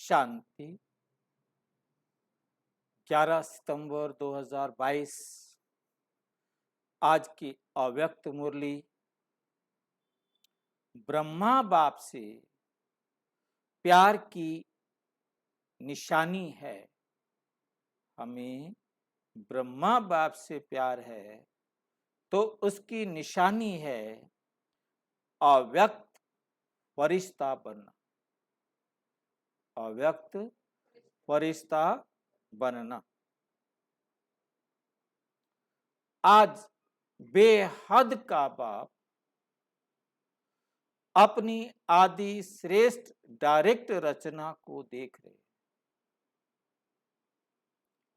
शांति। 11 सितंबर 2022 आज की अव्यक्त मुरली ब्रह्मा बाप से प्यार की निशानी है। हमें ब्रह्मा बाप से प्यार है तो उसकी निशानी है अव्यक्त फरिश्ता बनना। अव्यक्त फरिश्ता बनना। आज बेहद का बाप अपनी आदि श्रेष्ठ डायरेक्ट रचना को देख रहे।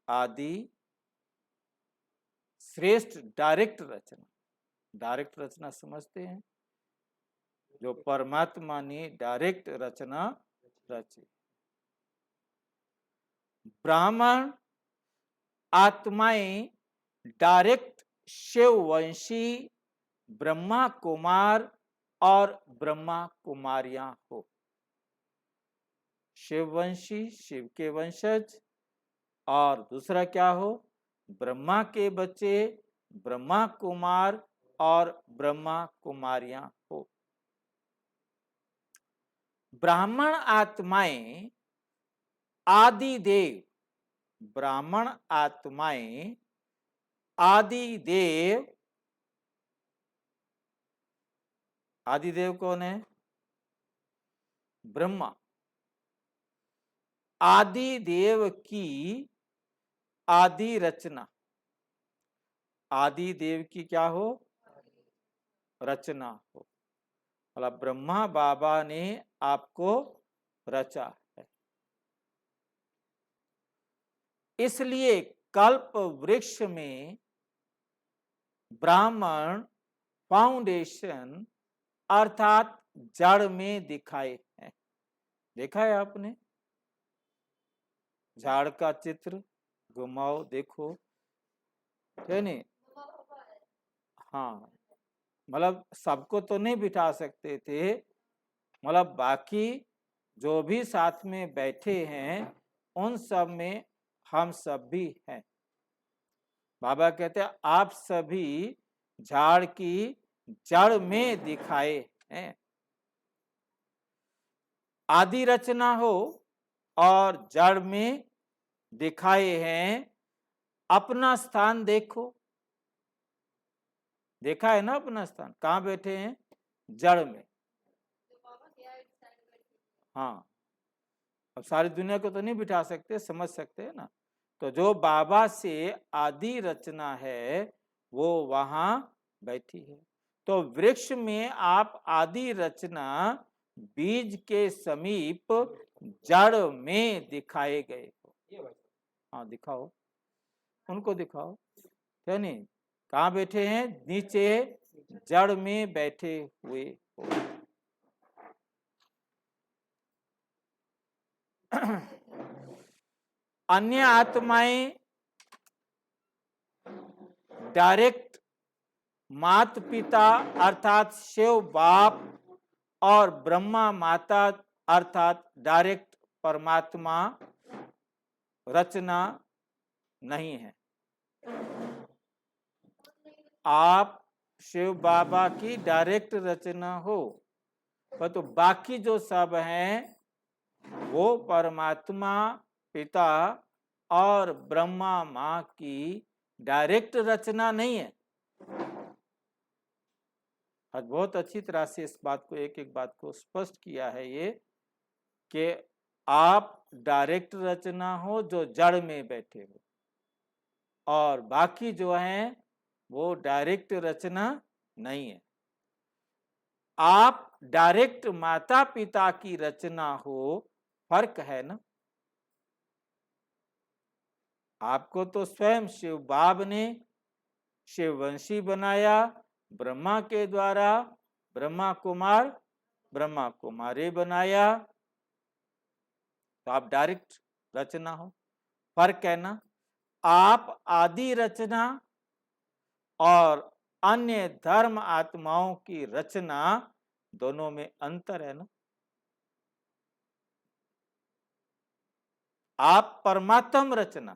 आदि श्रेष्ठ डायरेक्ट रचना। डायरेक्ट रचना समझते हैं, जो परमात्मा ने डायरेक्ट रचना रची। ब्राह्मण आत्माएं डायरेक्ट शिववंशी ब्रह्मा कुमार और ब्रह्मा कुमारियां हो। शिववंशी शिव के वंशज, और दूसरा क्या हो, ब्रह्मा के बच्चे ब्रह्मा कुमार और ब्रह्मा कुमारियां हो। ब्राह्मण आत्माएं आदिदेव, ब्राह्मण आत्माएं आदिदेव। आदिदेव कौन है? ब्रह्मा। आदिदेव की आदि रचना। आदिदेव की क्या हो? रचना हो। मतलब ब्रह्मा बाबा ने आपको रचा है। इसलिए कल्प वृक्ष में ब्राह्मण फाउंडेशन अर्थात जड़ में दिखाए हैं। देखा है आपने? झाड़ का चित्र घुमाओ, देखो, है नहीं? हाँ, मतलब सबको तो नहीं बिठा सकते थे, मतलब बाकी जो भी साथ में बैठे हैं उन सब में हम सब भी हैं। बाबा कहते हैं आप सभी झाड़ की जड़ में दिखाए हैं। आदि रचना हो और जड़ में दिखाए हैं। अपना स्थान देखो। देखा है ना अपना स्थान? कहाँ बैठे हैं? जड़ में। हाँ, अब सारी दुनिया को तो नहीं बिठा सकते, समझ सकते हैं ना। तो जो बाबा से आदि रचना है वो वहां बैठी है। तो वृक्ष में आप आदि रचना बीज के समीप जड़ में दिखाए गए हो। हाँ, दिखाओ, उनको दिखाओ। क्या नहीं? कहाँ बैठे हैं? नीचे जड़ में बैठे हुए हो। अन्य आत्माएं डायरेक्ट मात पिता अर्थात शिव बाप और ब्रह्मा माता अर्थात डायरेक्ट परमात्मा रचना नहीं है। आप शिव बाबा की डायरेक्ट रचना हो, पर तो बाकी जो सब हैं वो परमात्मा पिता और ब्रह्मा माँ की डायरेक्ट रचना नहीं है। आज बहुत अच्छी तरह से इस बात को, एक एक बात को स्पष्ट किया है ये, कि आप डायरेक्ट रचना हो जो जड़ में बैठे हो, और बाकी जो हैं वो डायरेक्ट रचना नहीं है। आप डायरेक्ट माता पिता की रचना हो, फर्क है ना। आपको तो स्वयं शिव बाब ने शिववंशी बनाया, ब्रह्मा के द्वारा ब्रह्मा कुमार ब्रह्मा कुमारी बनाया, तो आप डायरेक्ट रचना हो। फर्क है ना। आप आदि रचना और अन्य धर्म आत्माओं की रचना, दोनों में अंतर है ना। आप परमात्म रचना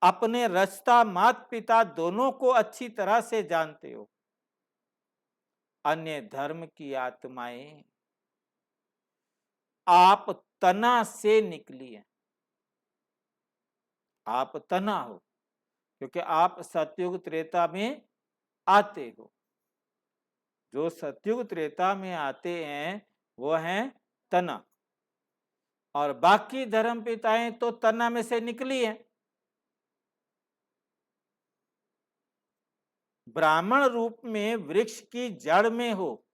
अपने रचता माता पिता दोनों को अच्छी तरह से जानते हो। अन्य धर्म की आत्माएं आप तना से निकली है, आप तना हो, क्योंकि आप सतयुग त्रेता में आते हो। जो सतयुग त्रेता में आते हैं वो हैं तना, और बाकी धर्म पिताएं तो तना में से निकली हैं। ब्राह्मण रूप में वृक्ष की जड़ में हो,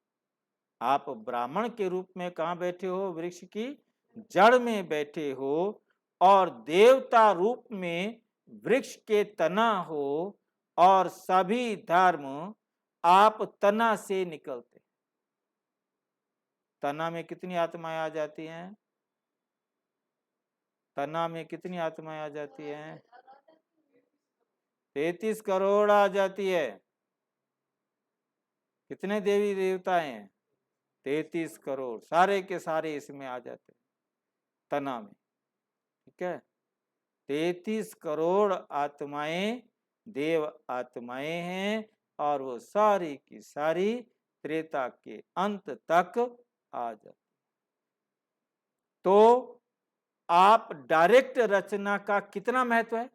आप ब्राह्मण के रूप में कहां बैठे हो? वृक्ष की जड़ में बैठे हो। और देवता रूप में वृक्ष के तना हो, और सभी धर्म आप तना से निकलते। तना में कितनी आत्माएं आ जाती हैं? तना में कितनी आत्माएं आ जाती हैं? 33 करोड़ आ जाती है। कितने देवी देवता हैं? 33 करोड़, सारे के सारे इसमें आ जाते तना में। ठीक है, 33 करोड़ आत्माएं देव आत्माएं हैं, और वो सारी की सारी त्रेता के अंत तक आ जाती। तो आप डायरेक्ट रचना का कितना महत्व है?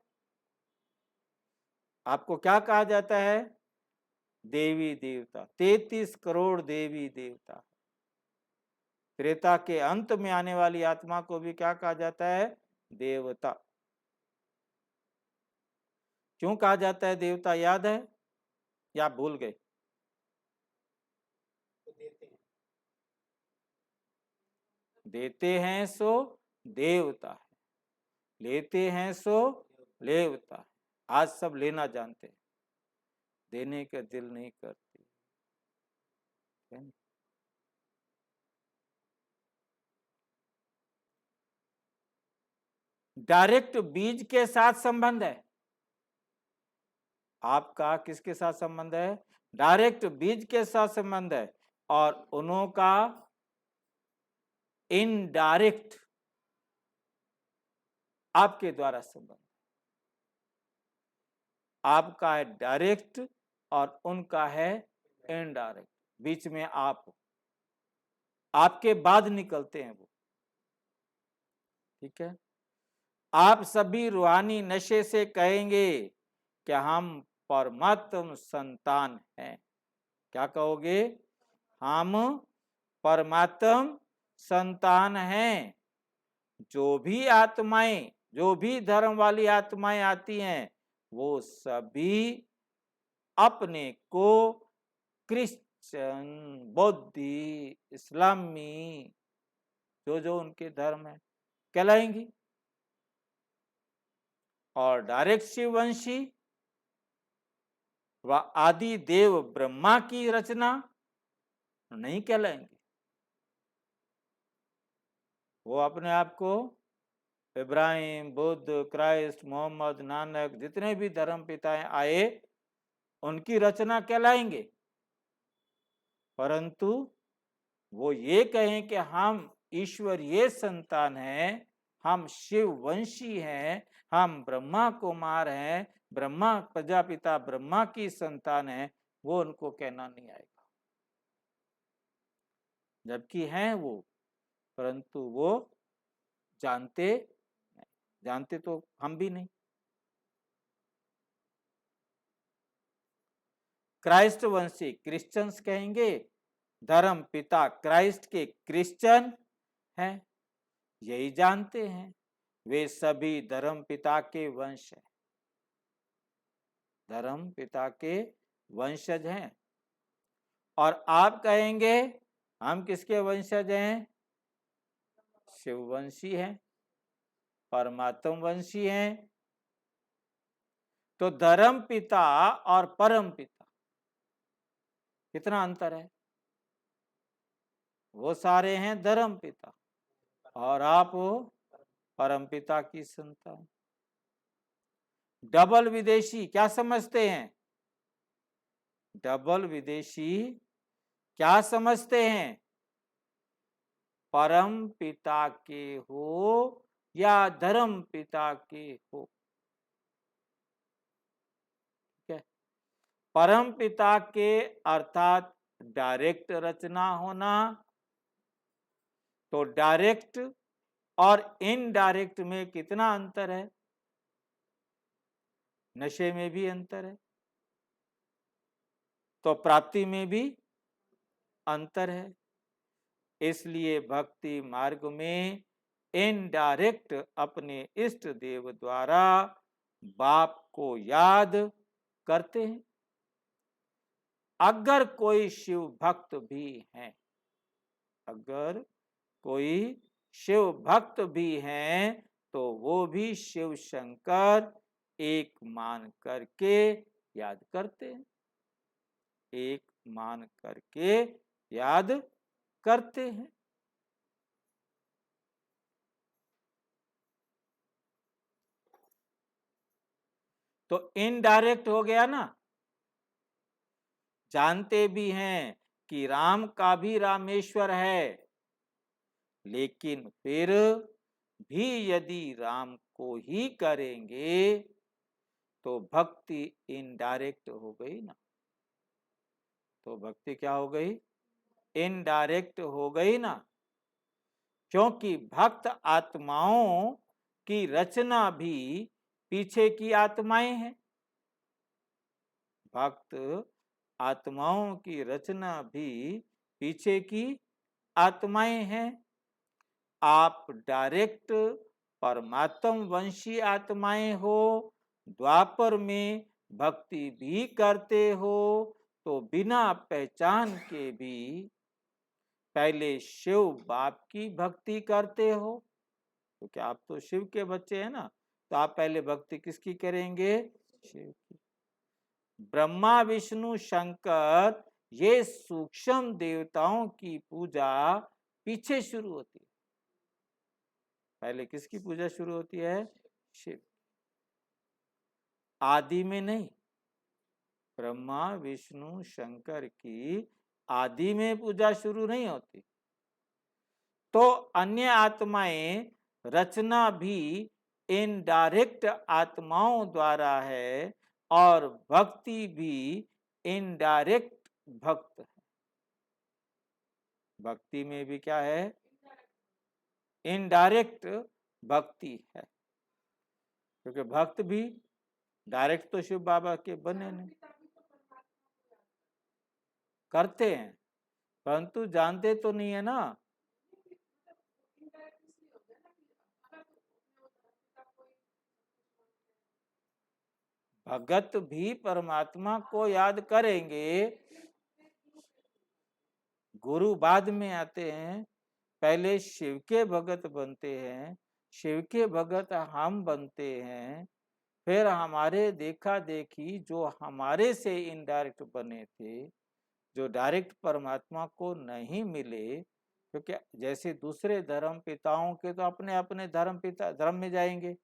आपको क्या कहा जाता है? देवी देवता, 33 करोड़ देवी देवता। त्रेता के अंत में आने वाली आत्मा को भी क्या कहा जाता है? देवता। क्यों कहा जाता है देवता, याद है या भूल गए? देते हैं सो देवता है, लेते हैं सो लेवता है। आज सब लेना जानते हैं, देने का दिल नहीं करती। डायरेक्ट बीज के साथ संबंध है आपका। किसके साथ संबंध है? डायरेक्ट बीज के साथ संबंध है। और उन्हों का इनडायरेक्ट आपके द्वारा संबंध। आपका है डायरेक्ट और उनका है इनडायरेक्ट। बीच में आप हो, आपके बाद निकलते हैं वो। ठीक है, आप सभी रूहानी नशे से कहेंगे कि हम परमात्म संतान हैं। क्या कहोगे? हम परमात्म संतान हैं। जो भी आत्माएं, जो भी धर्म वाली आत्माएं आती हैं, वो सभी अपने को क्रिश्चियन, बौद्धि, इस्लामी, जो जो उनके धर्म है कहलाएंगी। और डायरेक्ट शिववंशी व आदि देव ब्रह्मा की रचना नहीं कहलाएंगे। वो अपने आप को इब्राहिम, बुद्ध, क्राइस्ट, मोहम्मद, नानक, जितने भी धर्म पिताएं आए उनकी रचना कहलाएंगे। परंतु वो ये कहें कि हम ईश्वरीय संतान हैं, हम शिववंशी हैं, हम ब्रह्मा कुमार हैं, ब्रह्मा प्रजापिता ब्रह्मा की संतान हैं, वो उनको कहना नहीं आएगा। जबकि हैं वो, परंतु वो जानते जानते तो हम भी नहीं। क्राइस्ट वंशी क्रिश्चियंस कहेंगे, धर्म पिता क्राइस्ट के क्रिश्चियन हैं, यही जानते हैं। वे सभी धर्म पिता के वंश हैं, धर्म पिता के वंशज हैं। और आप कहेंगे हम किसके वंशज हैं? शिववंशी हैं, परमात्म वंशी हैं। तो धर्म पिता और परम पिता कितना अंतर है? वो सारे हैं धर्म पिता और आप हो परम पिता की संतान। डबल विदेशी क्या समझते हैं? डबल विदेशी क्या समझते हैं? परम पिता के हो या धर्म पिता के हो। ठीक है, परम पिता के अर्थात डायरेक्ट रचना होना। तो डायरेक्ट और इनडायरेक्ट में कितना अंतर है? नशे में भी अंतर है, तो प्राप्ति में भी अंतर है। इसलिए भक्ति मार्ग में इनडायरेक्ट अपने इष्ट देव द्वारा बाप को याद करते हैं। अगर कोई शिव भक्त भी है, अगर कोई शिव भक्त भी हैं, तो वो भी शिव शंकर एक मान करके याद करते हैं, एक मान करके याद करते हैं। तो इनडायरेक्ट हो गया ना, जानते भी हैं कि राम का भी रामेश्वर है, लेकिन फिर भी यदि राम को ही करेंगे तो भक्ति इनडायरेक्ट हो गई ना। तो भक्ति क्या हो गई? इनडायरेक्ट हो गई ना, क्योंकि भक्त आत्माओं की रचना भी पीछे की आत्माएं हैं। भक्त आत्माओं की रचना भी पीछे की आत्माएं हैं। आप डायरेक्ट परमात्म वंशी आत्माएं हो, द्वापर में भक्ति भी करते हो, तो बिना पहचान के भी पहले शिव बाप की भक्ति करते हो। तो क्या आप तो शिव के बच्चे हैं ना, तो आप पहले भक्ति किसकी करेंगे? शिव की। ब्रह्मा विष्णु शंकर ये सूक्ष्म देवताओं की पूजा पीछे शुरू होती है, पहले किसकी पूजा शुरू होती है? शिव। आदि में नहीं, ब्रह्मा विष्णु शंकर की आदि में पूजा शुरू नहीं होती। तो अन्य आत्माएं रचना भी इनडायरेक्ट आत्माओं द्वारा है, और भक्ति भी इनडायरेक्ट भक्त है। भक्ति में भी क्या है? इनडायरेक्ट भक्ति है, क्योंकि भक्त भी डायरेक्ट तो शिव बाबा के बने नहीं, करते हैं परंतु जानते तो नहीं है ना। भगत भी परमात्मा को याद करेंगे, गुरु बाद में आते हैं, पहले शिव के भगत बनते हैं, शिव के भगत हम बनते हैं, फिर हमारे देखा देखी जो हमारे से इनडायरेक्ट बने थे, जो डायरेक्ट परमात्मा को नहीं मिले, क्योंकि जैसे दूसरे धर्म पिताओं के तो अपने अपने धर्म पिता धर्म में जाएंगे।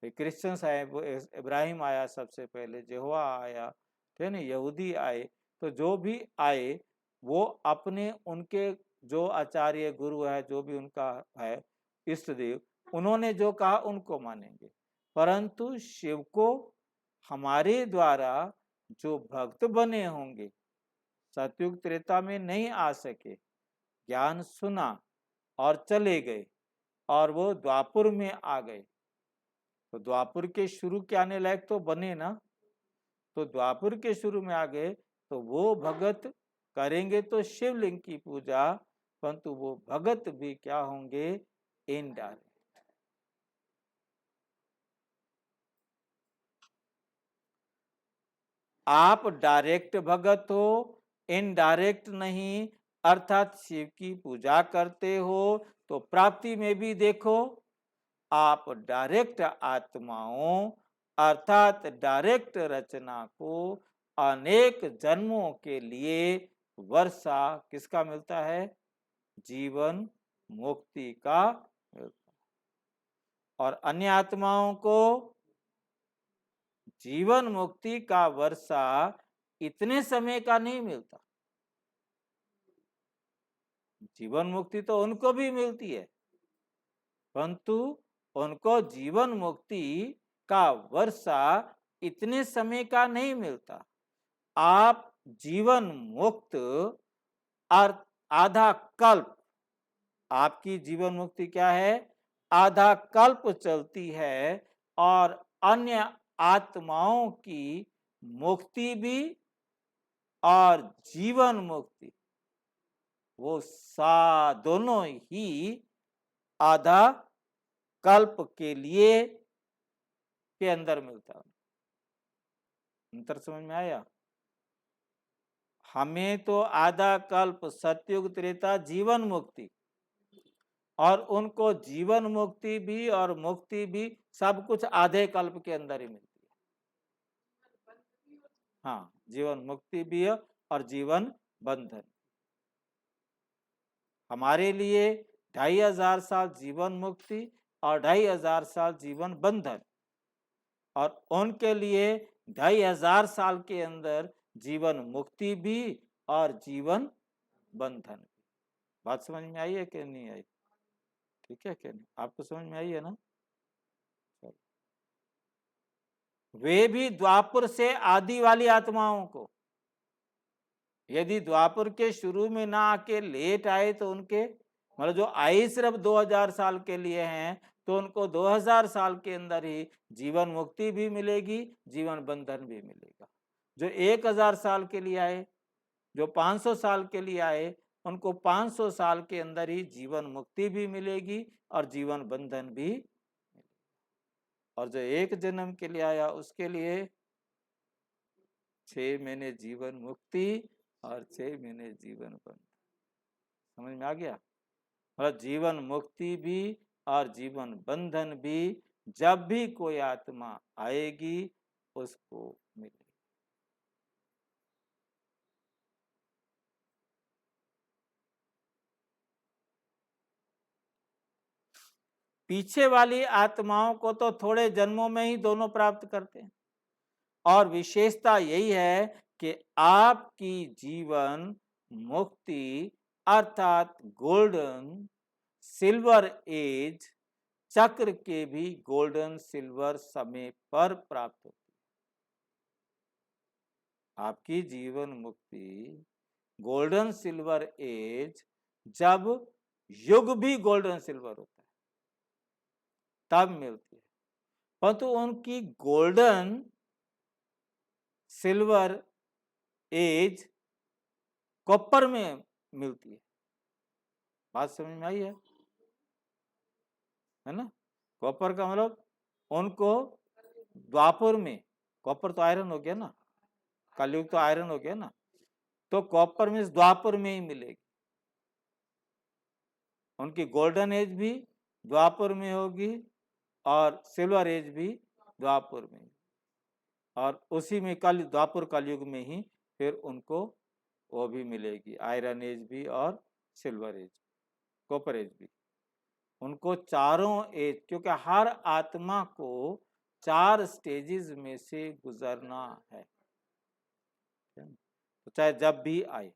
क्रिश्चियंस आए, वो इब्राहिम आया सबसे पहले, यहोवा आया, ठीक है ना, यहूदी आए, तो जो भी आए वो अपने उनके जो आचार्य गुरु है, जो भी उनका है इष्ट देव, उन्होंने जो कहा उनको मानेंगे। परंतु शिव को हमारे द्वारा जो भक्त बने होंगे, सतयुग त्रेता में नहीं आ सके, ज्ञान सुना और चले गए, और वो द्वापुर में आ गए, तो द्वापुर के शुरू के आने लायक तो बने ना, तो द्वापुर के शुरू में आ गए, तो वो भगत करेंगे तो शिवलिंग की पूजा, परंतु वो भगत भी क्या होंगे? इनडायरेक्ट। आप डायरेक्ट भगत हो, इनडायरेक्ट नहीं, अर्थात शिव की पूजा करते हो, तो प्राप्ति में भी देखो, आप डायरेक्ट आत्माओं अर्थात डायरेक्ट रचना को अनेक जन्मों के लिए वर्षा किसका मिलता है? जीवन मुक्ति का मिलता है। और अन्य आत्माओं को जीवन मुक्ति का वर्षा इतने समय का नहीं मिलता। जीवन मुक्ति तो उनको भी मिलती है, परंतु उनको जीवन मुक्ति का वर्षा इतने समय का नहीं मिलता। आप जीवन मुक्त अर्थ आधा कल्प, आपकी जीवन मुक्ति क्या है? आधा कल्प चलती है और अन्य आत्माओं की मुक्ति भी और जीवन मुक्ति, वो दोनों ही आधा कल्प के लिए के अंदर मिलता है। अंतर समझ में आया? हमें तो आधा कल्प सतयुग त्रेता जीवन मुक्ति, और उनको जीवन मुक्ति भी और मुक्ति भी सब कुछ आधे कल्प के अंदर ही मिलती है। हाँ, जीवन मुक्ति भी है और जीवन बंधन। हमारे लिए 2500 साल जीवन मुक्ति और 2500 साल जीवन बंधन, और उनके लिए 2500 साल के अंदर जीवन मुक्ति भी और जीवन बंधन। बात समझ में आई है कि नहीं आई? ठीक है क्या नहीं? आपको समझ में आई है ना? वे भी द्वापर से आदि वाली आत्माओं को, यदि द्वापर के शुरू में ना आके लेट आए तो उनके मतलब जो आयु सिर्फ 2000 साल के लिए हैं, तो उनको 2000 साल के अंदर ही जीवन मुक्ति भी मिलेगी, जीवन बंधन भी मिलेगा। जो 1000 साल के लिए आए, जो 500 साल के लिए आए, उनको 500 साल के अंदर ही जीवन मुक्ति भी मिलेगी और जीवन बंधन भी मिलेगा। और जो एक जन्म के लिए आया उसके लिए 6 महीने जीवन मुक्ति और 6 महीने जीवन बंधन। समझ में आ गया? मतलब जीवन मुक्ति भी और जीवन बंधन भी जब भी कोई आत्मा आएगी उसको मिलेगी। पीछे वाली आत्माओं को तो थोड़े जन्मों में ही दोनों प्राप्त करते हैं, और विशेषता यही है कि आपकी जीवन मुक्ति अर्थात गोल्डन सिल्वर एज चक्र के भी गोल्डन सिल्वर समय पर प्राप्त होती है। आपकी जीवन मुक्ति गोल्डन सिल्वर एज जब युग भी गोल्डन सिल्वर होता है तब मिलती है, परंतु उनकी गोल्डन सिल्वर एज कॉपर में मिलती है। बात समझ में आई है ना? कॉपर का मतलब उनको द्वापर में, कॉपर तो आयरन हो गया ना, कलयुग तो आयरन हो गया ना, तो कॉपर में द्वापर में ही मिलेगी। उनकी गोल्डन एज भी द्वापर में होगी और सिल्वर एज भी द्वापर में, और उसी में कल द्वापर कलयुग में ही फिर उनको वो भी मिलेगी, आयरन एज भी और सिल्वर एज, कॉपर एज भी। उनको चारों एज, क्योंकि हर आत्मा को 4 स्टेजेस में से गुजरना है, तो चाहे जब भी आए।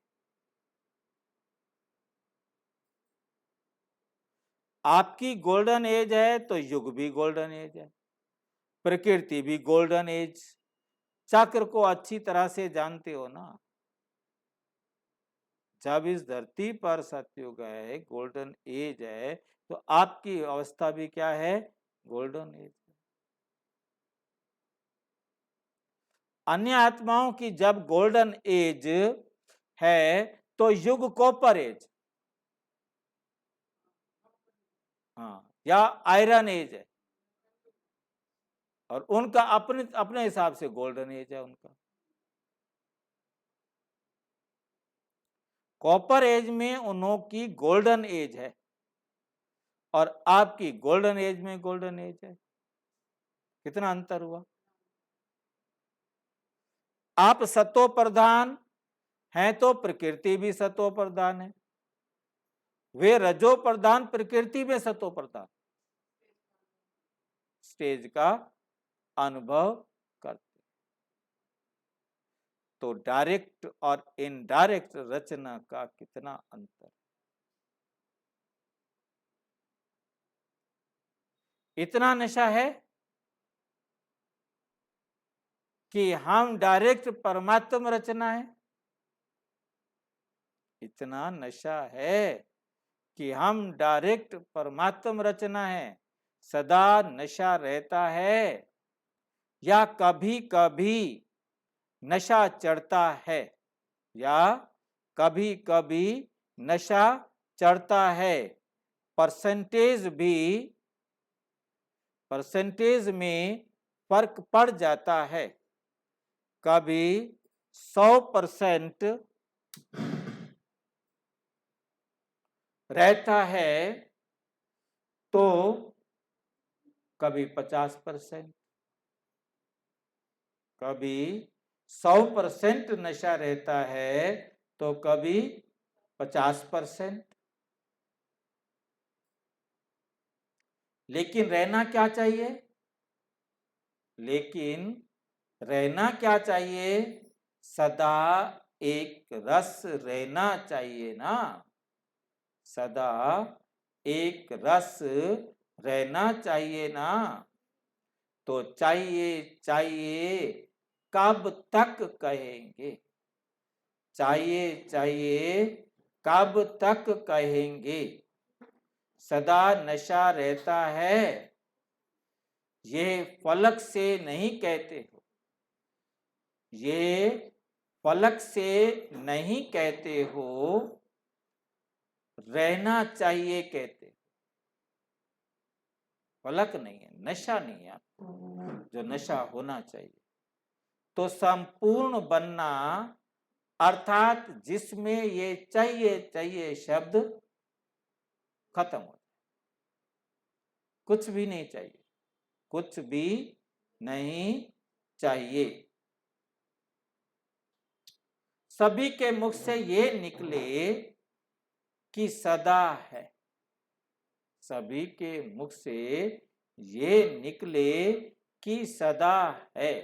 आपकी गोल्डन एज है तो युग भी गोल्डन एज है, प्रकृति भी गोल्डन एज, चक्र को अच्छी तरह से जानते हो ना। जब इस धरती पर सतयुग है, गोल्डन एज है, तो आपकी अवस्था भी क्या है? Golden age. अन्य आत्माओं की जब गोल्डन एज है तो युग कॉपर एज, हाँ, या आयरन एज है, और उनका अपने अपने हिसाब से गोल्डन एज है उनका। कॉपर एज में उन्हों की गोल्डन एज है और आपकी गोल्डन एज में गोल्डन एज है। कितना अंतर हुआ? आप सतो प्रधान हैं तो प्रकृति भी सतो प्रधान है, वे रजो प्रधान, प्रकृति में सतो प्रधान, स्टेज का अनुभव करते। तो डायरेक्ट और इनडायरेक्ट रचना का कितना अंतर। इतना नशा है कि हम डायरेक्ट परमात्मा में रचना है। इतना नशा है कि हम डायरेक्ट परमात्मा में रचना है, सदा नशा रहता है या कभी कभी नशा चढ़ता है, या कभी कभी नशा चढ़ता है। परसेंटेज में फर्क पड़ जाता है। कभी 100% रहता है तो कभी 50%, कभी 100% नशा रहता है तो कभी 50%। लेकिन रहना क्या चाहिए? लेकिन रहना क्या चाहिए? सदा एक रस रहना चाहिए ना, सदा एक रस रहना चाहिए ना। तो चाहिए चाहिए कब तक कहेंगे? चाहिए चाहिए कब तक कहेंगे? सदा नशा रहता है, ये फलक से नहीं कहते हो, ये फलक से नहीं कहते हो, रहना चाहिए कहते। फलक नहीं है, नशा नहीं है जो नशा होना चाहिए। तो संपूर्ण बनना अर्थात जिसमें ये चाहिए चाहिए शब्द खत्म हो, कुछ भी नहीं चाहिए, कुछ भी नहीं चाहिए। सभी के मुख से ये निकले कि सदा है, सभी के मुख से ये निकले कि सदा है।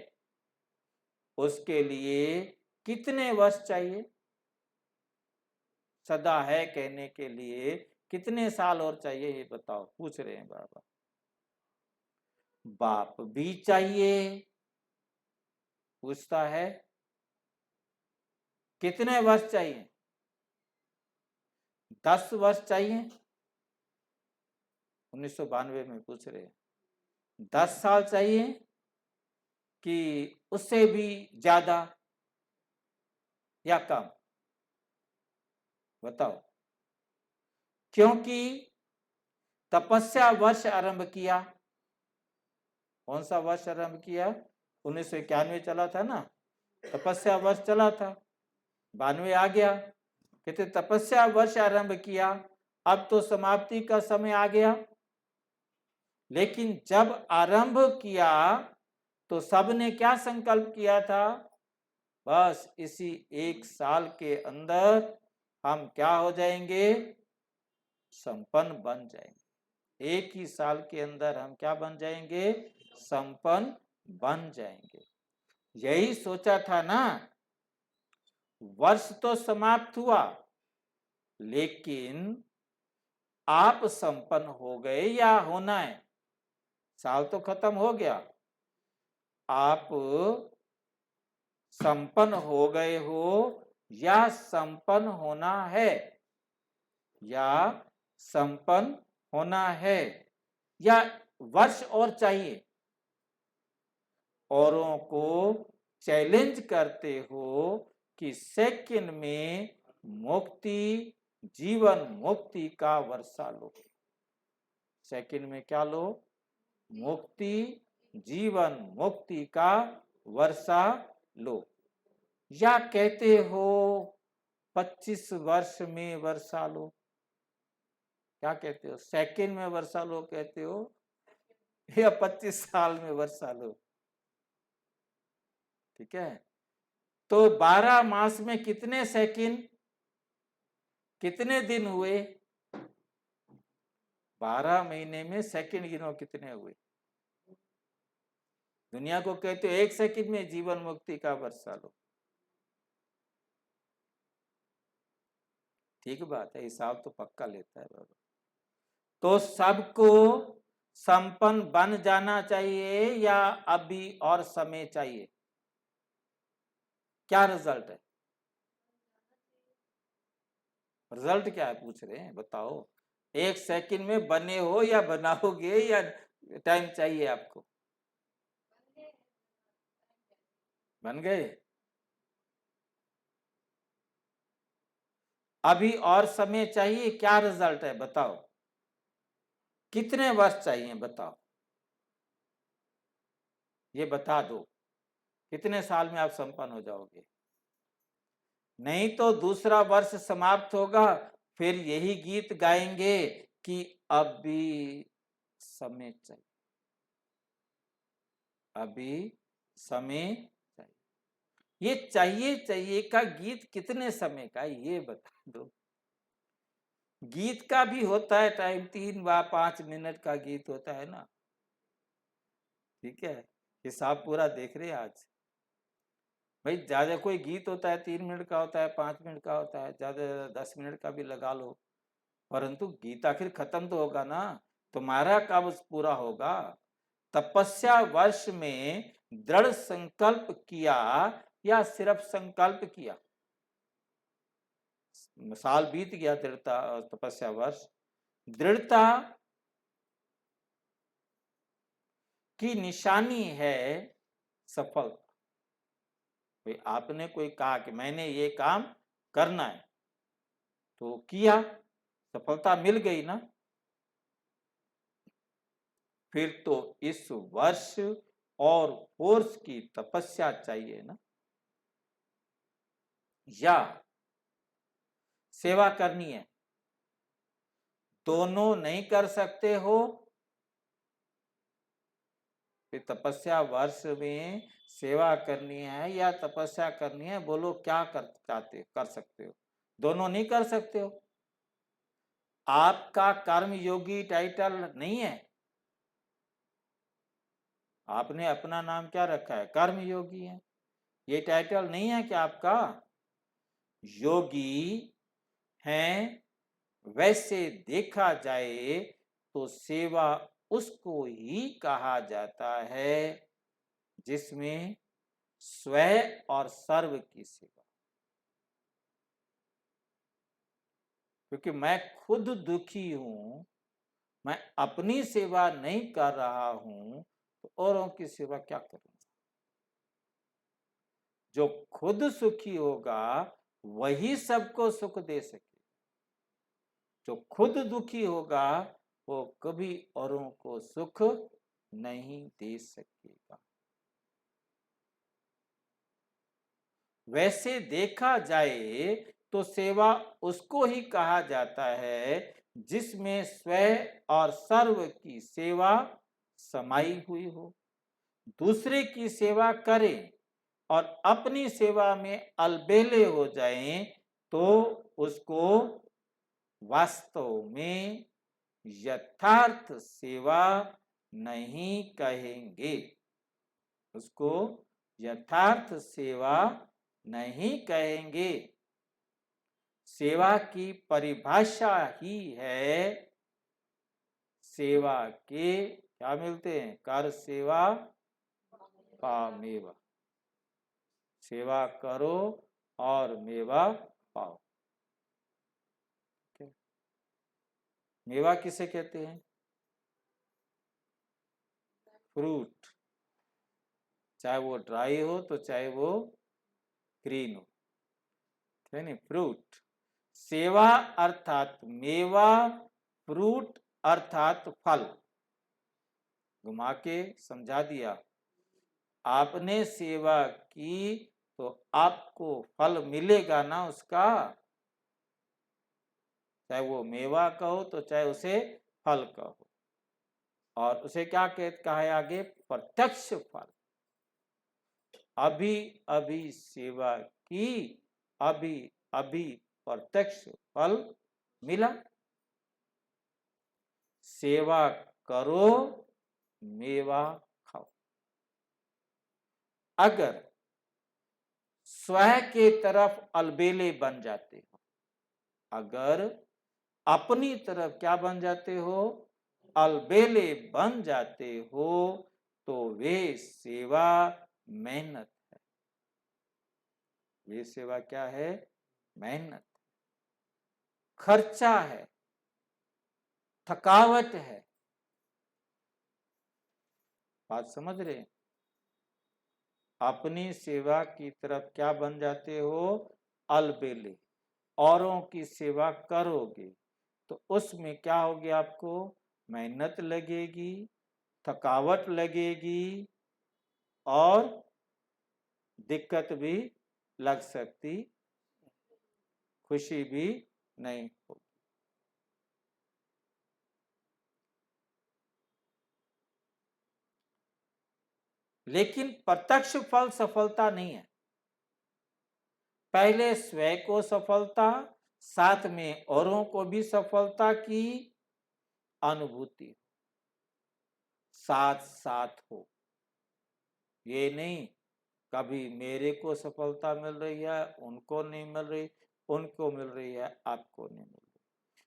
उसके लिए कितने वर्ष चाहिए? सदा है कहने के लिए कितने साल और चाहिए ये बताओ, पूछ रहे हैं बाबा। बाप भी चाहिए, पूछता है कितने वर्ष चाहिए? 10 वर्ष चाहिए? 1992 में पूछ रहे हैं। 10 साल चाहिए कि उससे भी ज्यादा या कम? बताओ। क्योंकि तपस्या वर्ष आरंभ किया, कौन सा वर्ष आरंभ किया? 1991 चला था ना, तपस्या वर्ष चला था, 92 आ गया, कहते तपस्या वर्ष आरंभ किया, अब तो समाप्ति का समय आ गया। लेकिन जब आरंभ किया तो सबने क्या संकल्प किया था? बस इसी 1 साल के अंदर हम क्या हो जाएंगे? संपन्न बन जाएंगे। 1 ही साल के अंदर हम क्या बन जाएंगे? संपन्न बन जाएंगे। यही सोचा था ना। वर्ष तो समाप्त हुआ, लेकिन आप संपन्न हो गए या होना है? साल तो खत्म हो गया, आप संपन्न हो गए हो या संपन्न होना है? या संपन्न होना है, या वर्ष और चाहिए? औरों को चैलेंज करते हो कि सेकंड में मुक्ति, जीवन मुक्ति का वर्षा लो। सेकंड में क्या लो? मुक्ति, जीवन मुक्ति का वर्षा लो। या कहते हो 25 वर्ष में वर्षा लो? क्या कहते हो? सेकंड में वर्षा लो कहते हो या 25 साल में वर्षा लो? ठीक है, तो 12 मास में कितने सेकंड, कितने दिन हुए? 12 महीने में सेकंड गिनो कितने हुए? दुनिया को कहते हो 1 सेकंड में जीवन मुक्ति का वर्षा लो। ठीक बात है, हिसाब तो पक्का लेता है बाबा। तो सबको संपन्न बन जाना चाहिए या अभी और समय चाहिए? क्या रिजल्ट है? रिजल्ट क्या है पूछ रहे हैं, बताओ। 1 सेकंड में बने हो या बनाओगे, या टाइम चाहिए आपको? बन गए? अभी और समय चाहिए, क्या रिजल्ट है बताओ? कितने वर्ष चाहिए बताओ, ये बता दो। कितने साल में आप संपन्न हो जाओगे? नहीं तो दूसरा वर्ष समाप्त होगा, फिर यही गीत गाएंगे कि अभी समय चाहिए, अभी समय चाहिए। ये चाहिए चाहिए का गीत कितने समय का है ये बता दो। गीत का भी होता है टाइम, 3 व 5 मिनट का गीत होता है ना, ठीक है। हिसाब पूरा देख रहे हैं आज भाई। ज्यादा कोई गीत होता है 3 मिनट का होता है, 5 मिनट का होता है, ज्यादा 10 मिनट का भी लगा लो, परंतु गीत आखिर खत्म तो होगा ना। तुम्हारा कब पूरा होगा? तपस्या वर्ष में दृढ़ संकल्प किया या सिर्फ संकल्प किया? साल बीत गया, दृढ़ता तपस्या वर्ष। दृढ़ता की निशानी है सफलता। भाई आपने कोई कहा कि मैंने ये काम करना है, तो किया, सफलता मिल गई ना। फिर तो इस वर्ष और फोर्स की तपस्या चाहिए ना, या सेवा करनी है? दोनों नहीं कर सकते हो? फिर तपस्या वर्ष में सेवा करनी है या तपस्या करनी है, बोलो क्या कर सकते हो? दोनों नहीं कर सकते हो। आपका कर्म योगी टाइटल नहीं है, आपने अपना नाम क्या रखा है? कर्म योगी है। ये टाइटल नहीं है कि आपका योगी हैं। वैसे देखा जाए तो सेवा उसको ही कहा जाता है जिसमें स्वयं और सर्व की सेवा। क्योंकि मैं खुद दुखी हूं, मैं अपनी सेवा नहीं कर रहा हूं, तो औरों की सेवा क्या करूंगा? जो खुद सुखी होगा वही सबको सुख दे सके। जो खुद दुखी होगा वो कभी औरों को सुख नहीं दे सकेगा। वैसे देखा जाए तो सेवा उसको ही कहा जाता है जिसमें स्वयं और सर्व की सेवा समाई हुई हो। दूसरे की सेवा करें और अपनी सेवा में अलबेले हो जाएं तो उसको वास्तव में यथार्थ सेवा नहीं कहेंगे। उसको यथार्थ सेवा नहीं कहेंगे। सेवा की परिभाषा ही है, सेवा के क्या मिलते हैं? कर सेवा पामेवा। सेवा करो और मेवा पाओ। मेवा किसे कहते हैं? फ्रूट, चाहे वो ड्राई हो तो चाहे वो ग्रीन हो, है नहीं, फ्रूट। सेवा अर्थात मेवा, फ्रूट अर्थात फल। घुमा के समझा दिया। आपने सेवा की तो आपको फल मिलेगा ना उसका, चाहे वो मेवा कहो तो चाहे उसे फल कहो। और उसे क्या कहा है आगे? प्रत्यक्ष फल। अभी अभी सेवा की, अभी अभी प्रत्यक्ष फल मिला। सेवा करो, मेवा खाओ। अगर स्वयं के तरफ अलबेले बन जाते हो, अगर अपनी तरफ क्या बन जाते हो? अलबेले बन जाते हो तो वे सेवा मेहनत है। ये सेवा क्या है? मेहनत, खर्चा है, थकावट है। बात समझ रहे हैं? अपनी सेवा की तरफ क्या बन जाते हो? अलबेले। औरों की सेवा करोगे तो उसमें क्या होगी? आपको मेहनत लगेगी, थकावट लगेगी और दिक्कत भी लग सकती, खुशी भी नहीं होगी। लेकिन प्रत्यक्ष फल सफलता नहीं है। पहले स्वयं को सफलता, साथ में औरों को भी सफलता की अनुभूति साथ साथ हो। ये नहीं कभी मेरे को सफलता मिल रही है, उनको नहीं मिल रही, उनको मिल रही है, आपको नहीं मिल रही।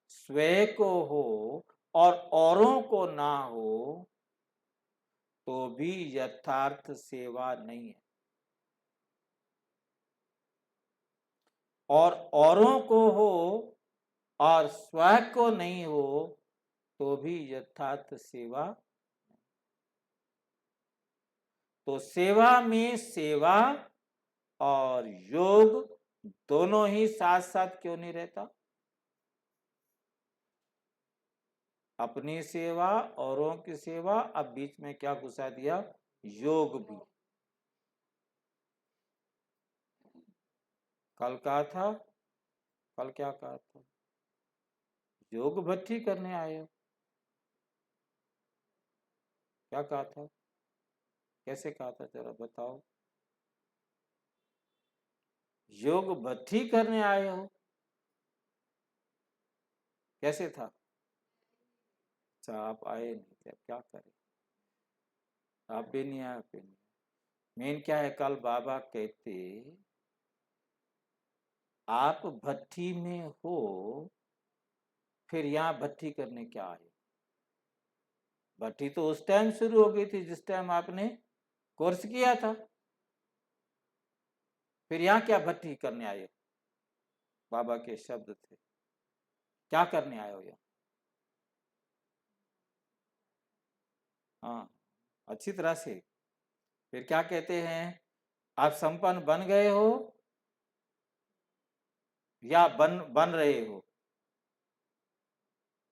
स्वयं को हो और औरों को ना हो तो भी यथार्थ सेवा नहीं है। और औरों को हो और स्वयं को नहीं हो तो भी यथार्थ सेवा। तो सेवा में सेवा और योग दोनों ही साथ साथ क्यों नहीं रहता? अपनी सेवा, औरों की सेवा, अब बीच में क्या घुसा दिया? योग भी। कल कहा था, कल क्या कहा था? योग भट्टी करने आए हो। क्या कहा था? कैसे कहा था जरा बताओ। योग भट्टी करने आए हो, कैसे था? अच्छा आप आए नहीं थे, क्या करें, आप भी नहीं आए, भी नहीं। मेन क्या है, कल बाबा कहते आप भट्टी में हो फिर यहाँ भट्टी करने क्या आए? भट्टी तो उस टाइम शुरू हो गई थी जिस टाइम आपने कोर्स किया था, फिर यहाँ क्या भट्टी करने आए? बाबा के शब्द थे, क्या करने आए हो यहाँ? हाँ, अच्छी तरह से। फिर क्या कहते हैं, आप संपन्न बन गए हो या बन रहे हो?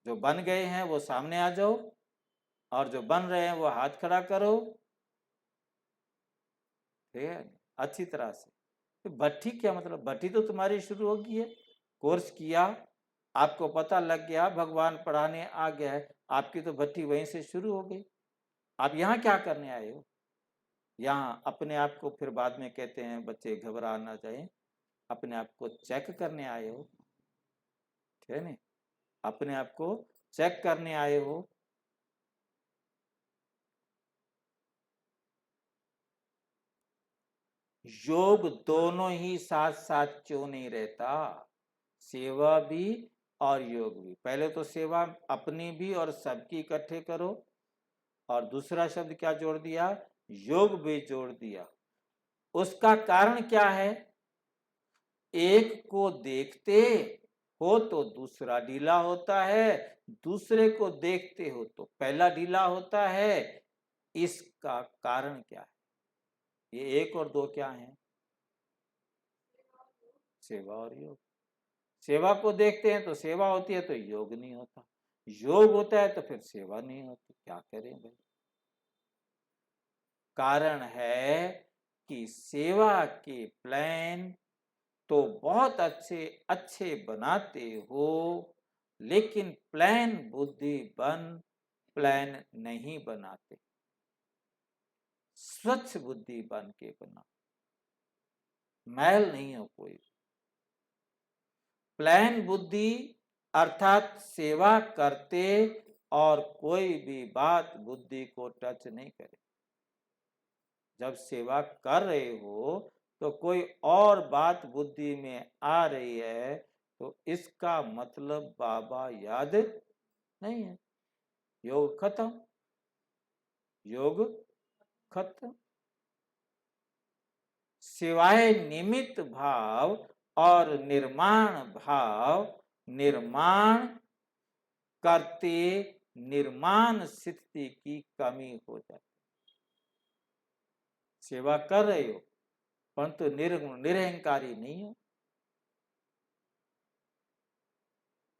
जो बन गए हैं वो सामने आ जाओ और जो बन रहे हैं वो हाथ खड़ा करो। ठीक है, अच्छी तरह से। तो भट्टी क्या मतलब? भट्टी तो तुम्हारी शुरू हो गई है, कोर्स किया, आपको पता लग गया, भगवान पढ़ाने आ गया है, आपकी तो भट्टी वहीं से शुरू हो गई। आप यहाँ क्या करने आए हो? यहाँ अपने आप को, फिर बाद में कहते हैं बच्चे घबरा ना जाए, अपने आप को चेक करने आए हो। ठीक है नहीं, अपने आप को चेक करने आए हो। योग दोनों ही साथ साथ क्यों नहीं रहता? सेवा भी और योग भी। पहले तो सेवा अपनी भी और सबकी इकट्ठे करो, और दूसरा शब्द क्या जोड़ दिया? योग भी जोड़ दिया। उसका कारण क्या है? एक को देखते हो तो दूसरा ढीला होता है, दूसरे को देखते हो तो पहला ढीला होता है। इसका कारण क्या है? ये एक और दो क्या है? सेवा और योग। सेवा को देखते हैं तो सेवा होती है तो योग नहीं होता, योग होता है तो फिर सेवा नहीं होती। क्या करें भाई? कारण है कि सेवा के प्लान तो बहुत अच्छे अच्छे बनाते हो, लेकिन प्लान बुद्धि बन प्लान नहीं बनाते। स्वच्छ बुद्धि बन के बना, मैल नहीं हो कोई। प्लान बुद्धि अर्थात सेवा करते और कोई भी बात बुद्धि को टच नहीं करे। जब सेवा कर रहे हो तो कोई और बात बुद्धि में आ रही है तो इसका मतलब बाबा याद नहीं है। योग खत्म, योग खत्म। सिवाय निमित्त भाव और निर्माण भाव, निर्माण करते निर्माण स्थिति की कमी हो जाती। सेवा कर रहे हो परंतु निरहंकारी नहीं हो,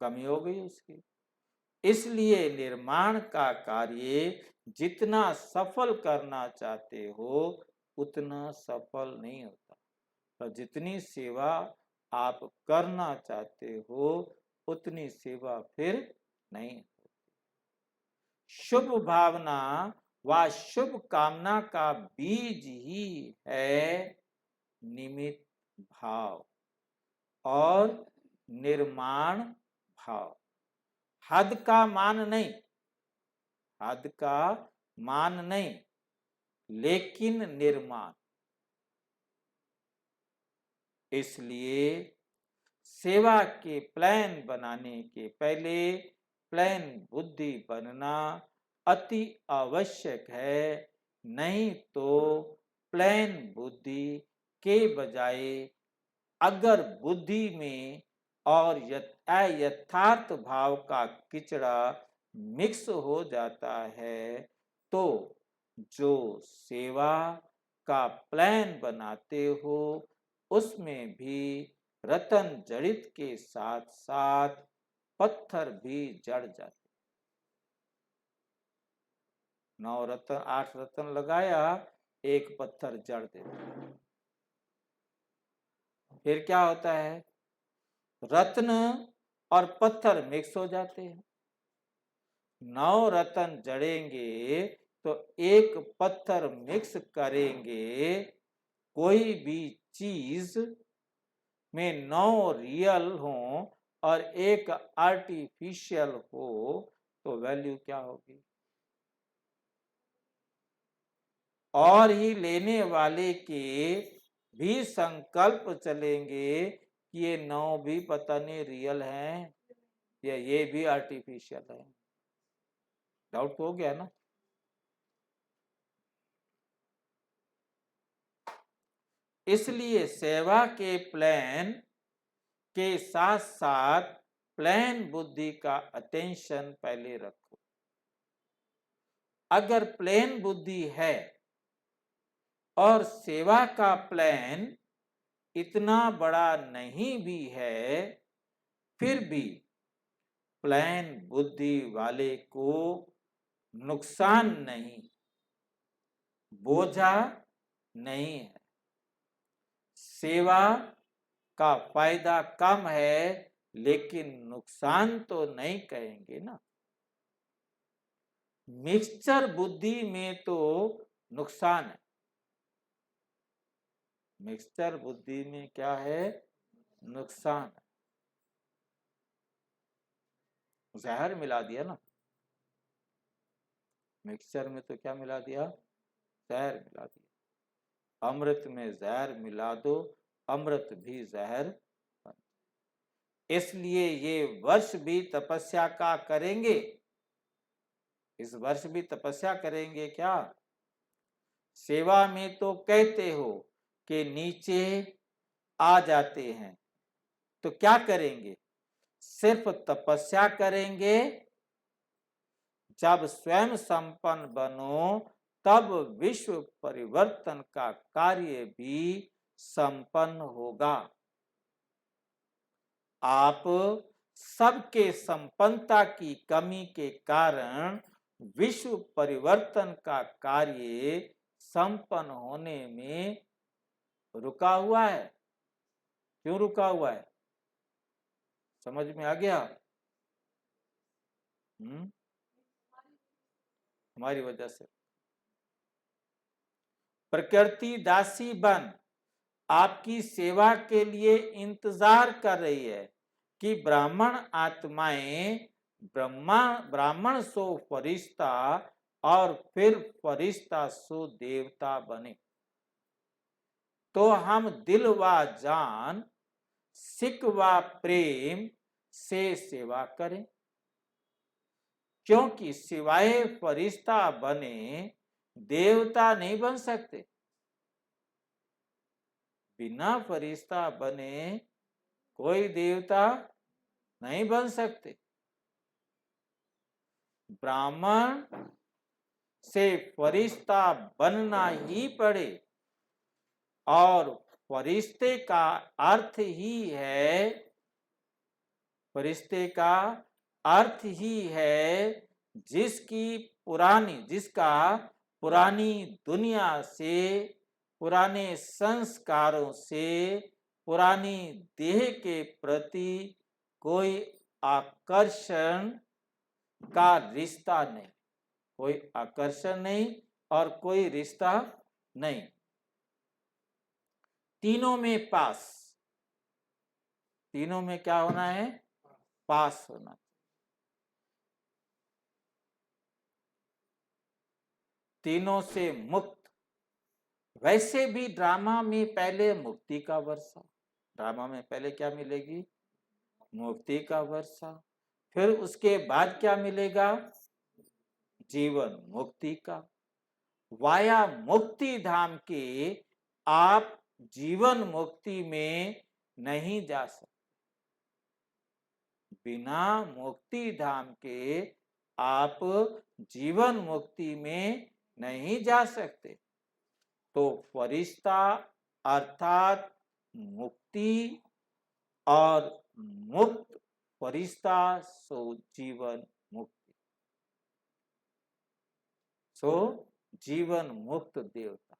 कमी हो गई उसकी। इसलिए निर्माण का कार्य जितना सफल करना चाहते हो उतना सफल नहीं होता, और जितनी सेवा आप करना चाहते हो उतनी सेवा फिर नहीं होती। शुभ भावना व शुभ कामना का बीज ही है निमित्त भाव और निर्माण भाव। हद का मान नहीं, हद का मान नहीं, लेकिन निर्माण। इसलिए सेवा के प्लान बनाने के पहले प्लान बुद्धि बनना अति आवश्यक है, नहीं तो प्लान बुद्धि के बजाय अगर बुद्धि में और यथार्थ भाव का किचड़ा मिक्स हो जाता है तो जो सेवा का प्लान बनाते हो उसमें भी रतन जड़ित के साथ साथ पत्थर भी जड़ जाते। 9 रतन 8 रतन लगाया, एक पत्थर जड़ देता। फिर क्या होता है, रत्न और पत्थर मिक्स हो जाते हैं। 9 रतन जड़ेंगे तो एक पत्थर मिक्स करेंगे, कोई भी चीज में 9 रियल हो और एक आर्टिफिशियल हो तो वैल्यू क्या होगी। और ही लेने वाले के भी संकल्प चलेंगे कि ये 9 भी पता नहीं रियल हैं या ये भी आर्टिफिशियल है। डाउट तो हो गया ना। इसलिए सेवा के प्लान के साथ साथ प्लान बुद्धि का अटेंशन पहले रखो। अगर प्लान बुद्धि है और सेवा का प्लान इतना बड़ा नहीं भी है, फिर भी प्लान बुद्धि वाले को नुकसान नहीं, बोझा नहीं है। सेवा का फायदा कम है लेकिन नुकसान तो नहीं कहेंगे ना। मिक्सचर बुद्धि में तो नुकसान है। मिक्सचर बुद्धि में क्या है, नुकसान है। जहर मिला दिया ना, मिक्सचर में तो क्या मिला दिया, जहर मिला दिया। अमृत में जहर मिला दो, अमृत भी जहर। इसलिए ये वर्ष भी तपस्या का करेंगे, इस वर्ष भी तपस्या करेंगे। क्या सेवा में तो कहते हो कि नीचे आ जाते हैं, तो क्या करेंगे, सिर्फ तपस्या करेंगे। जब स्वयं संपन्न बनो तब विश्व परिवर्तन का कार्य भी संपन्न होगा। आप सबके संपन्नता की कमी के कारण विश्व परिवर्तन का कार्य संपन्न होने में रुका हुआ है। क्यों रुका हुआ है, समझ में आ गया? हमारी वजह से। प्रकृति दासी बन आपकी सेवा के लिए इंतजार कर रही है कि ब्राह्मण आत्माएं ब्राह्मण सो फरिश्ता और फिर फरिश्ता सो देवता बने। तो हम दिल व जान, सिक व प्रेम से सेवा करें। क्योंकि सिवाय फरिश्ता बने देवता नहीं बन सकते। बिना फरिश्ता बने कोई देवता नहीं बन सकते। ब्राह्मण से फरिश्ता बनना ही पड़े, और फरिश्ते का अर्थ ही है, फरिश्ते का अर्थ ही है जिसका पुरानी दुनिया से, पुराने संस्कारों से, पुरानी देह के प्रति कोई आकर्षण का रिश्ता नहीं, कोई आकर्षण नहीं और कोई रिश्ता नहीं। तीनों में पास, तीनों में क्या होना है? पास होना। तीनों से मुक्त। वैसे भी ड्रामा में पहले मुक्ति का वर्षा, ड्रामा में पहले क्या मिलेगी? मुक्ति का वर्षा। फिर उसके बाद क्या मिलेगा? जीवन मुक्ति का। वाया मुक्ति धाम के आप जीवन मुक्ति में नहीं जा सकते। बिना मुक्ति धाम के आप जीवन मुक्ति में नहीं जा सकते। तो फरिश्ता अर्थात मुक्ति, और मुक्त फरिश्ता सो जीवन मुक्ति, सो जीवन मुक्त देवता।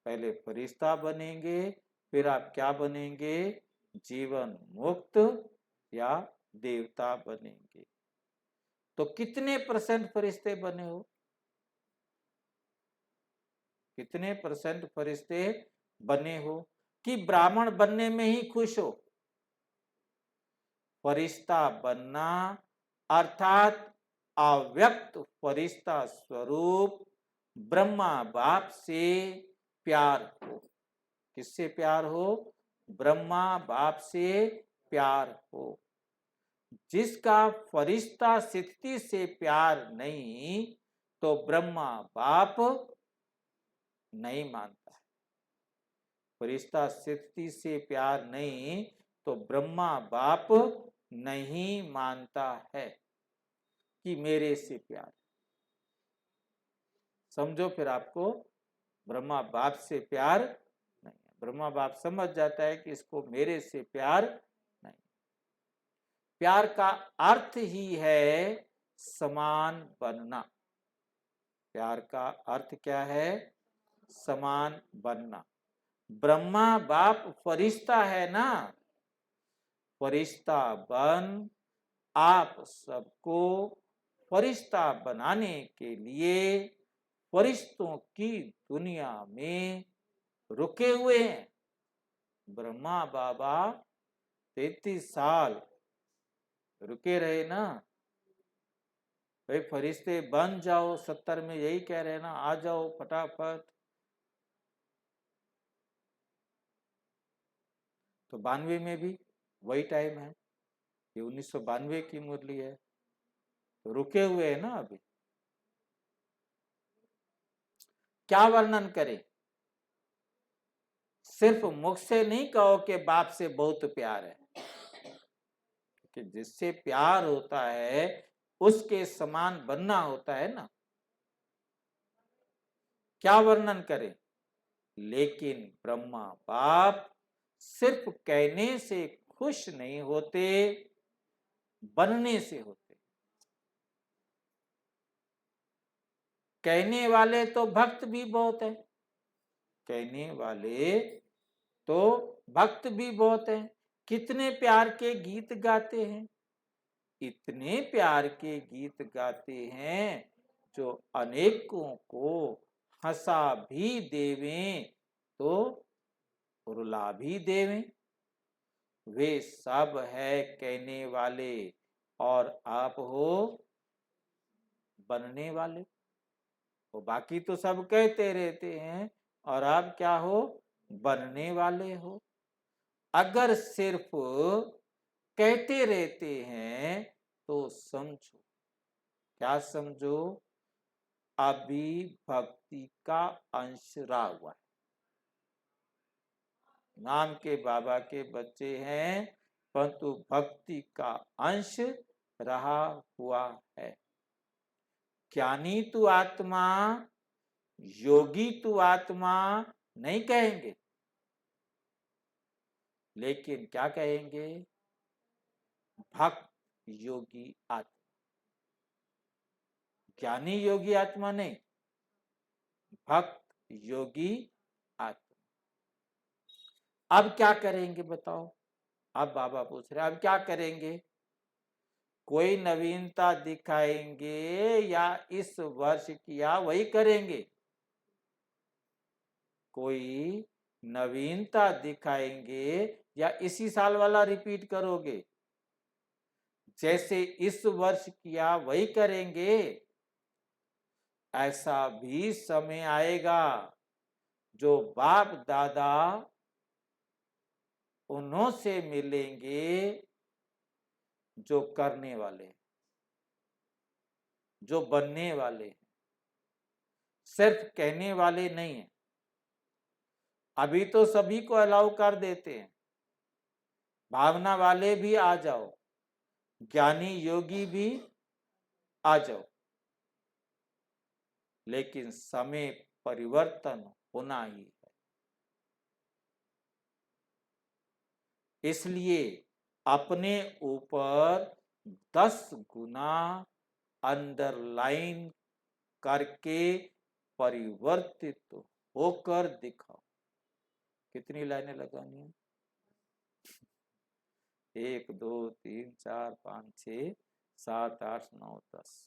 पहले फरिश्ता बनेंगे, फिर आप क्या बनेंगे? जीवन मुक्त या देवता बनेंगे। तो कितने % फरिश्ते बने हो? कितने % फरिश्ते बने हो कि ब्राह्मण बनने में ही खुश हो? फरिश्ता बनना अर्थात अव्यक्त फरिश्ता स्वरूप ब्रह्मा बाप से प्यार हो। किससे प्यार हो? ब्रह्मा बाप से प्यार हो। जिसका फरिश्ता स्थिति से प्यार नहीं, तो ब्रह्मा बाप नहीं मानता है। फरिश्ता स्थिति से प्यार नहीं तो ब्रह्मा बाप नहीं मानता है कि मेरे से प्यार। समझो, फिर आपको ब्रह्मा बाप से प्यार नहीं है। ब्रह्मा बाप समझ जाता है कि इसको मेरे से प्यार नहीं। प्यार का अर्थ ही है समान बनना। प्यार का अर्थ क्या है? समान बनना। ब्रह्मा बाप फरिश्ता है ना, फरिश्ता बन आप सबको फरिश्ता बनाने के लिए फरिश्तों की दुनिया में रुके हुए हैं। ब्रह्मा बाबा 33 साल रुके रहे ना। भाई फरिश्ते बन जाओ, 70 में यही कह रहे ना, आ जाओ फटाफट। तो 92 में भी वही टाइम है, ये 1992 की मुरली है। तो रुके हुए है ना अभी। क्या वर्णन करें? सिर्फ मुख से नहीं कहो कि बाप से बहुत प्यार है, कि जिससे प्यार होता है उसके समान बनना होता है ना। क्या वर्णन करें? लेकिन ब्रह्मा बाप सिर्फ कहने से खुश नहीं होते, बनने से होते। कहने वाले तो भक्त भी बहुत है, कहने वाले तो भक्त भी बहुत हैं। कितने प्यार के गीत गाते हैं, इतने प्यार के गीत गाते हैं जो अनेकों को हंसा भी देवें तो रुला भी देवें। वे सब है कहने वाले, और आप हो बनने वाले। वो बाकी तो सब कहते रहते हैं, और आप क्या हो? बनने वाले हो। अगर सिर्फ कहते रहते हैं तो समझो, क्या समझो? अभी भक्ति का अंश रहा हुआ है। नाम के बाबा के बच्चे हैं, परंतु भक्ति का अंश रहा हुआ है। ज्ञानी तू आत्मा, योगी तू आत्मा नहीं कहेंगे, लेकिन क्या कहेंगे? भक्त योगी आत्मा। ज्ञानी योगी आत्मा नहीं, भक्त योगी आत्मा। अब क्या करेंगे बताओ? अब बाबा पूछ रहे अब क्या करेंगे? कोई नवीनता दिखाएंगे या इस वर्ष किया वही करेंगे? कोई नवीनता दिखाएंगे या इसी साल वाला रिपीट करोगे? जैसे इस वर्ष किया वही करेंगे? ऐसा भी समय आएगा जो बाप दादा उन्हों से मिलेंगे जो करने वाले, जो बनने वाले, सिर्फ कहने वाले नहीं है। अभी तो सभी को अलाउ कर देते हैं, भावना वाले भी आ जाओ, ज्ञानी योगी भी आ जाओ, लेकिन समय परिवर्तन होना ही है। इसलिए अपने ऊपर 10 गुना अंडरलाइन करके परिवर्तित होकर दिखाओ। कितनी लाइनें लगानी है? 1 2 3 4 5 6 7 8 9 10।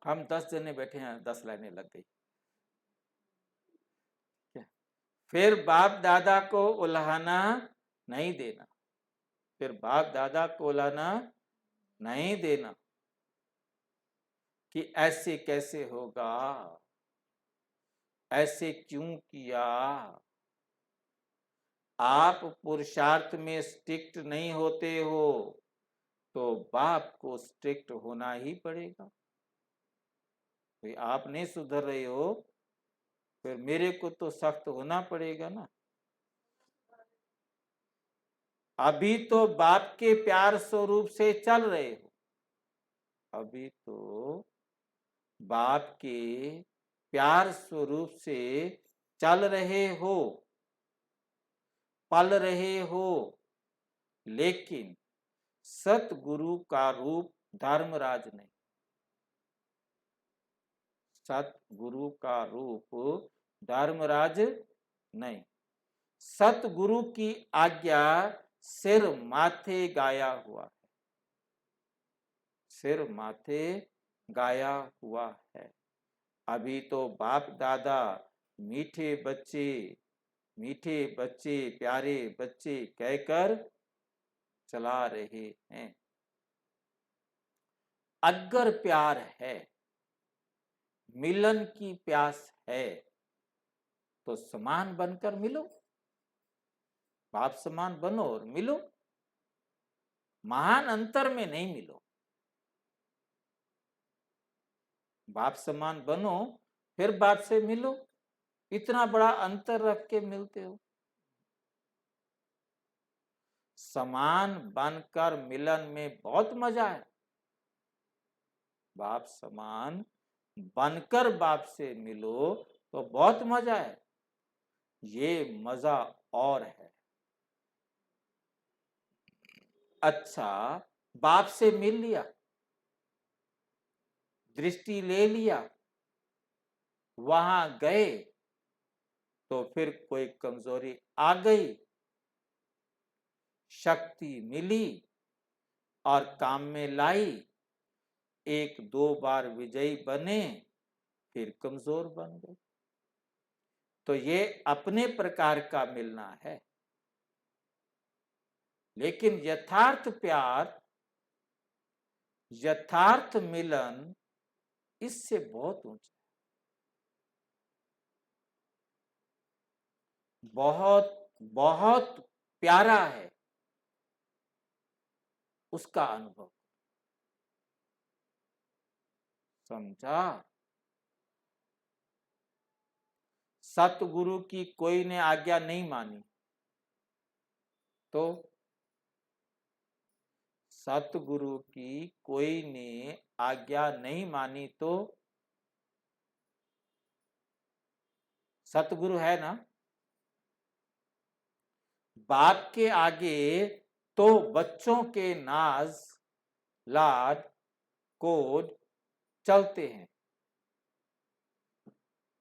हम 10 जने बैठे हैं, 10 लाइनें लग गई। फिर बाप दादा को उल्हाना नहीं देना, फिर बाप दादा को उल्हाना नहीं देना कि ऐसे कैसे होगा, ऐसे क्यों किया। आप पुरुषार्थ में स्ट्रिक्ट नहीं होते हो तो बाप को स्ट्रिक्ट होना ही पड़ेगा। भाई आप नहीं सुधर रहे हो, फिर मेरे को तो सख्त होना पड़ेगा ना। अभी तो बाप के प्यार स्वरूप से चल रहे हो, अभी तो बाप के प्यार स्वरूप से चल रहे हो, पल रहे हो, लेकिन सतगुरु का रूप धर्मराज नहीं, सतगुरु का रूप धर्मराज नहीं। सतगुरु की आज्ञा सिर माथे गाया हुआ है, सिर माथे गाया हुआ है। अभी तो बाप दादा मीठे बच्चे, मीठे बच्चे, प्यारे बच्चे कहकर चला रहे हैं। अगर प्यार है, मिलन की प्यास है, तो समान बनकर मिलो, बाप समान बनो और मिलो। महान अंतर में नहीं मिलो, बाप समान बनो फिर बाप से मिलो। इतना बड़ा अंतर रख के मिलते हो। समान बनकर मिलन में बहुत मजा है, बाप समान बनकर बाप से मिलो तो बहुत मजा है। ये मजा और है। अच्छा, बाप से मिल लिया, दृष्टि ले लिया, वहां गए तो फिर कोई कमजोरी आ गई, शक्ति मिली और काम में लाई, 1-2 बार विजयी बने, फिर कमजोर बन गए। तो ये अपने प्रकार का मिलना है। लेकिन यथार्थ प्यार, यथार्थ मिलन इससे बहुत ऊंचा। बहुत बहुत प्यारा है, उसका अनुभव। समझा? सतगुरु की कोई ने आज्ञा नहीं मानी तो, सतगुरु की कोई ने आज्ञा नहीं मानी तो, सतगुरु है ना, बाप के आगे तो बच्चों के नाज लाड कोड चलते हैं।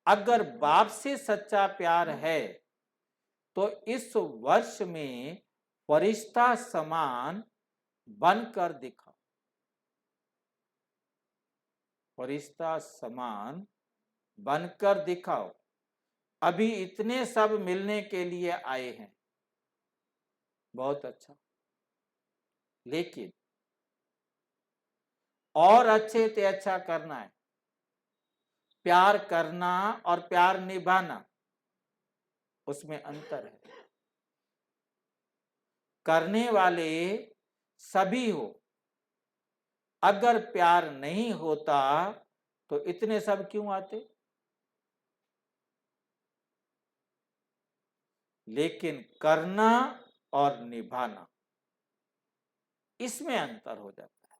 अगर बाप से सच्चा प्यार है तो इस वर्ष में फरिश्ता समान बनकर दिखाओ, फरिश्ता समान बनकर दिखाओ। अभी इतने सब मिलने के लिए आए हैं, बहुत अच्छा, लेकिन और अच्छे से अच्छा करना है। प्यार करना और प्यार निभाना, उसमें अंतर है। करने वाले सभी हो, अगर प्यार नहीं होता तो इतने सब क्यों आते? लेकिन करना और निभाना, इसमें अंतर हो जाता है।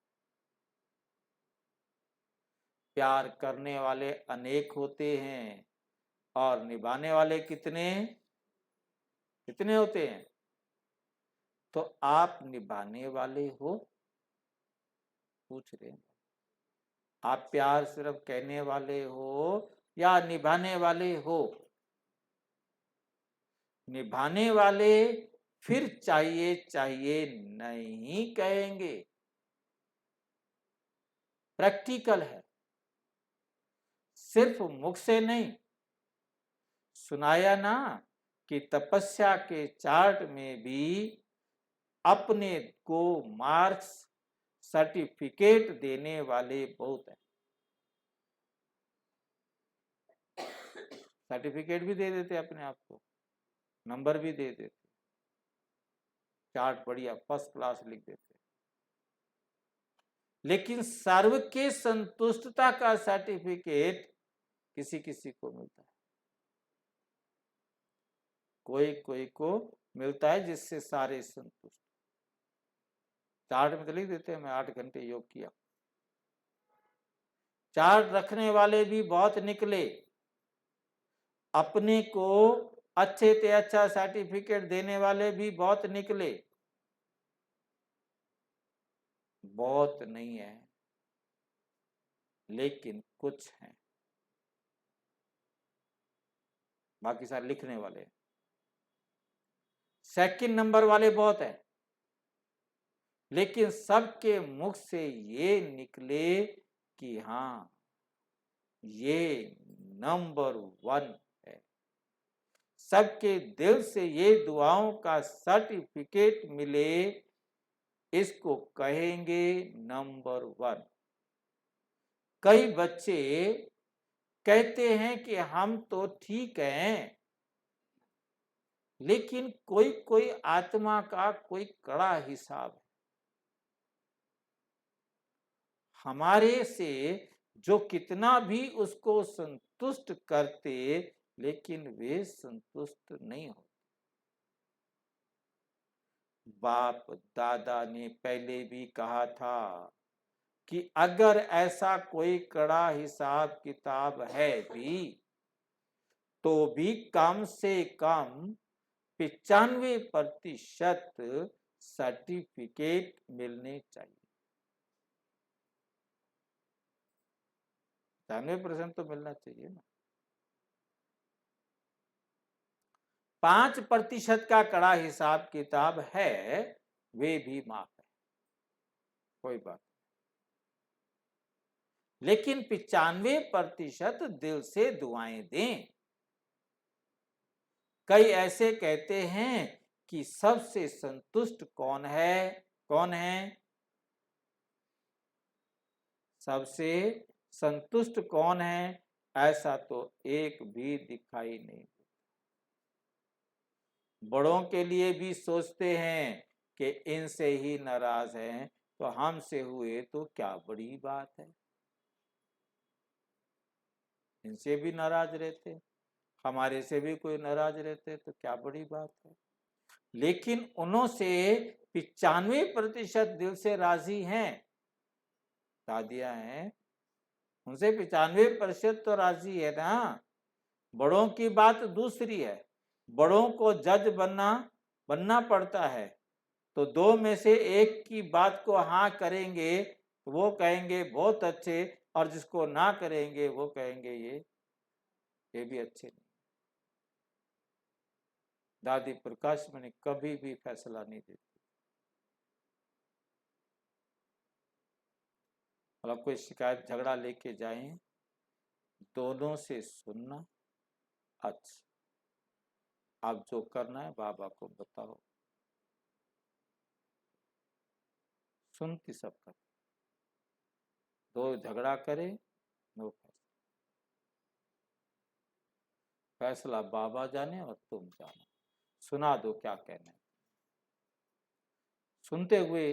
प्यार करने वाले अनेक होते हैं और निभाने वाले कितने कितने होते हैं? तो आप निभाने वाले हो? पूछ रहे हैं। आप प्यार सिर्फ कहने वाले हो या निभाने वाले हो? निभाने वाले फिर चाहिए चाहिए नहीं कहेंगे, प्रैक्टिकल है, सिर्फ मुख से नहीं। सुनाया ना कि तपस्या के चार्ट में भी अपने को मार्क्स सर्टिफिकेट देने वाले बहुत हैं। सर्टिफिकेट भी दे देते अपने आप को, नंबर भी दे देते, चार्ट बढ़िया फर्स्ट क्लास लिख देते। लेकिन सर्व के संतुष्टता का सर्टिफिकेट किसी किसी को मिलता है, कोई कोई को मिलता है जिससे सारे संतुष्ट। चार्ट में तो लिख देते हैं मैं 8 घंटे योग किया। चार्ट रखने वाले भी बहुत निकले, अपने को अच्छे से अच्छा सर्टिफिकेट देने वाले भी बहुत निकले, बहुत नहीं है लेकिन कुछ हैं, बाकी सारे लिखने वाले। सेकंड नंबर वाले बहुत है, लेकिन सबके मुख से ये निकले कि हाँ ये नंबर 1 है। सबके दिल से ये दुआओं का सर्टिफिकेट मिले, इसको कहेंगे नंबर 1। कई बच्चे कहते हैं कि हम तो ठीक हैं, लेकिन कोई कोई आत्मा का कोई कड़ा हिसाब है। हमारे से जो कितना भी उसको संतुष्ट करते, लेकिन वे संतुष्ट नहीं होते। बाप दादा ने पहले भी कहा था कि अगर ऐसा कोई कड़ा हिसाब किताब है भी, तो भी कम से कम 95% सर्टिफिकेट मिलने चाहिए। 95% तो मिलना चाहिए ना। 5% का कड़ा हिसाब किताब है, वे भी माफ है, कोई बात। लेकिन 95% दिल से दुआएं दें। कई ऐसे कहते हैं कि सबसे संतुष्ट कौन है? कौन है सबसे संतुष्ट? कौन है? ऐसा तो एक भी दिखाई नहीं। बड़ों के लिए भी सोचते हैं कि इनसे ही नाराज हैं, तो हमसे हुए तो क्या बड़ी बात है, इनसे भी नाराज रहते, हमारे से भी कोई नाराज रहते तो क्या बड़ी बात है। लेकिन उन्हों से 95% दिल से राजी हैं, दादियां हैं, उनसे 95% तो राजी है ना। बड़ों की बात दूसरी है, बड़ों को जज बनना पड़ता है, तो दो में से एक की बात को हाँ करेंगे तो वो कहेंगे बहुत अच्छे, और जिसको ना करेंगे वो कहेंगे ये भी अच्छे नहीं। दादी प्रकाश मणि कभी भी फैसला नहीं देती, मतलब कोई शिकायत झगड़ा लेके जाएं, दोनों से सुनना, अच्छा आप जो करना है बाबा को बताओ, सुनती सबका, दो झगड़ा करे नो फैसला, फैसला बाबा जाने और तुम जानो, सुना दो क्या कहना है, सुनते हुए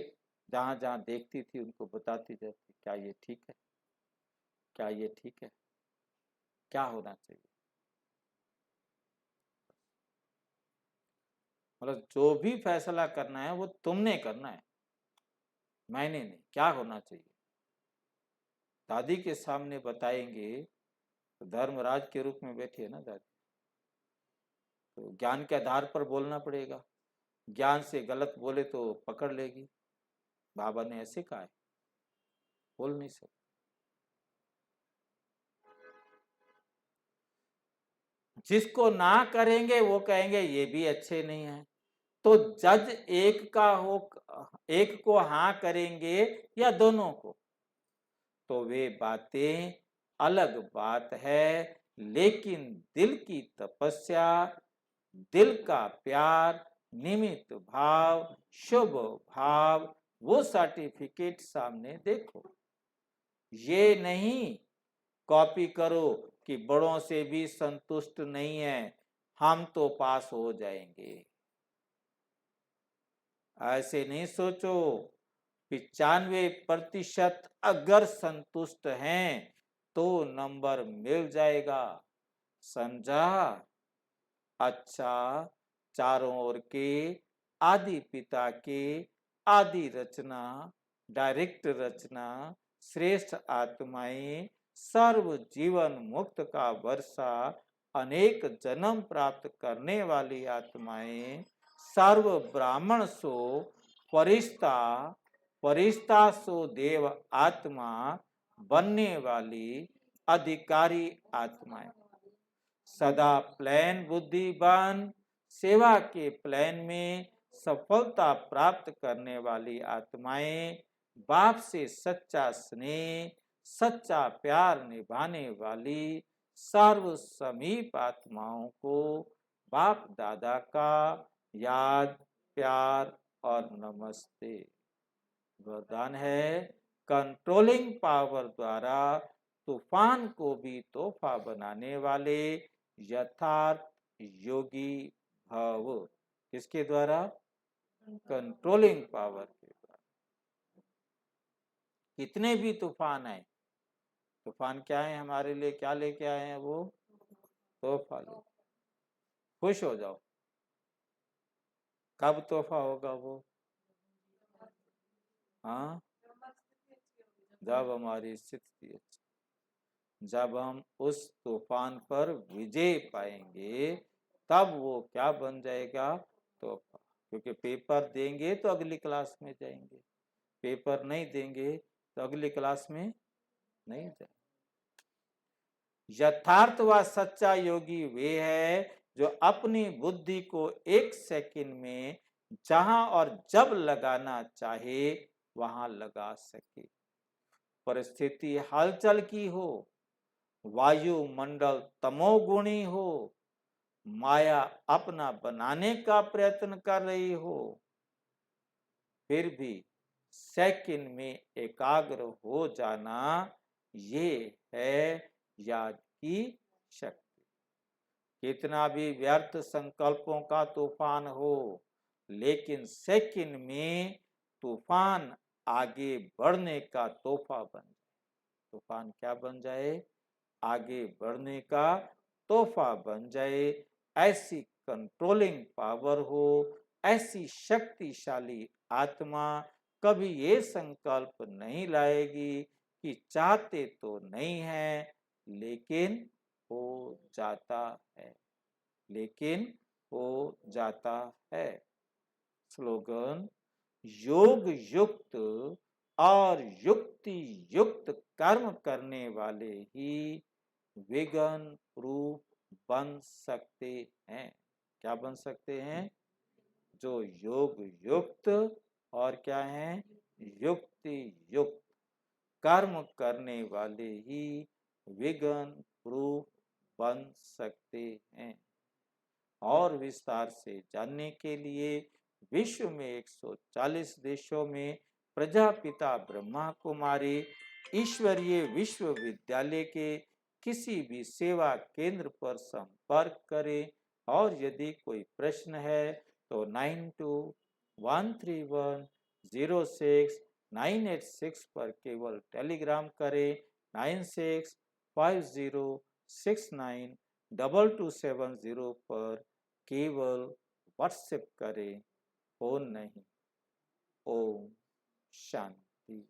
जहां जहां देखती थी उनको बताती जाती, क्या ये ठीक है, क्या ये ठीक है, क्या होना चाहिए, मतलब जो भी फैसला करना है वो तुमने करना है, मैंने नहीं, क्या होना चाहिए दादी के सामने बताएंगे, तो धर्मराज के रूप में बैठी है ना दादी, तो ज्ञान के आधार पर बोलना पड़ेगा, ज्ञान से गलत बोले तो पकड़ लेगी, बाबा ने ऐसे कहा है, बोल नहीं सकते। जिसको ना करेंगे वो कहेंगे ये भी अच्छे नहीं है, तो जज एक को हाँ करेंगे या दोनों को, तो वे बातें अलग बात है, लेकिन दिल की तपस्या, दिल का प्यार, निमित्त भाव, शुभ भाव, वो सर्टिफिकेट सामने देखो, ये नहीं कॉपी करो कि बड़ों से भी संतुष्ट नहीं है, हम तो पास हो जाएंगे, ऐसे नहीं सोचो। 95% अगर संतुष्ट हैं तो नंबर मिल जाएगा, समझा। अच्छा, चारों ओर के आदि पिता के आदि रचना, डायरेक्ट रचना, श्रेष्ठ आत्माएं, सर्व जीवन मुक्त का वर्षा, अनेक जन्म प्राप्त करने वाली आत्माएं, सर्व ब्राह्मण सो परिस्ता, परिस्ता सो देव आत्मा बनने वाली अधिकारी आत्माएं, सदा प्लेन बुद्धिमान, सेवा के प्लेन में सफलता प्राप्त करने वाली आत्माएं, बाप से सच्चा स्नेह, सच्चा प्यार निभाने वाली सर्व समीप आत्माओं को बाप दादा का याद, प्यार और नमस्ते। वरदान है, कंट्रोलिंग पावर द्वारा तूफान को भी तोहफा बनाने वाले यथार्थ योगी भव। किसके द्वारा? कंट्रोलिंग पावर के द्वारा। कितने भी तूफान आए, तूफान क्या है हमारे लिए, क्या लेके आए हैं वो? तोहफा ले, खुश हो जाओ। कब तोहफा होगा वो? हाँ, जब हमारी स्थिति अच्छी, जब हम उस तूफान पर विजय पाएंगे तब वो क्या बन जाएगा? तोहफा। क्योंकि पेपर देंगे तो अगली क्लास में जाएंगे, पेपर नहीं देंगे तो अगली क्लास में नहीं जाएंगे। यथार्थ व सच्चा योगी वे है जो अपनी बुद्धि को एक सेकंड में जहां और जब लगाना चाहे वहां लगा सके। परिस्थिति हलचल की हो, वायुमंडल तमोगुणी हो, माया अपना बनाने का प्रयत्न कर रही हो, फिर भी सेकंड में एकाग्र हो जाना, ये है याद की शक्ति। कितना भी व्यर्थ संकल्पों का तूफान हो, लेकिन सेकंड में तूफान आगे बढ़ने का तोहफा बन जाए। तूफान क्या बन जाए? आगे बढ़ने का तोहफा बन जाए। ऐसी कंट्रोलिंग पावर हो, ऐसी शक्तिशाली आत्मा कभी ये संकल्प नहीं लाएगी कि चाहते तो नहीं है लेकिन हो जाता है, लेकिन हो जाता है। स्लोगन: योग युक्त और युक्ति युक्त कर्म करने वाले ही विघ्न रूप बन सकते हैं। क्या बन सकते हैं? जो योग युक्त और क्या है? युक्ति युक्त कर्म करने वाले ही विघ्न रूप बन सकते हैं। और विस्तार से जानने के लिए विश्व में 140 देशों में प्रजापिता ब्रह्मा कुमारी ईश्वरीय विश्वविद्यालय के किसी भी सेवा केंद्र पर संपर्क करें। और यदि कोई प्रश्न है तो 9213106986 पर केवल टेलीग्राम करें। 9650692270 पर केवल व्हाट्सएप करें, फोन नहीं। ओम शांति।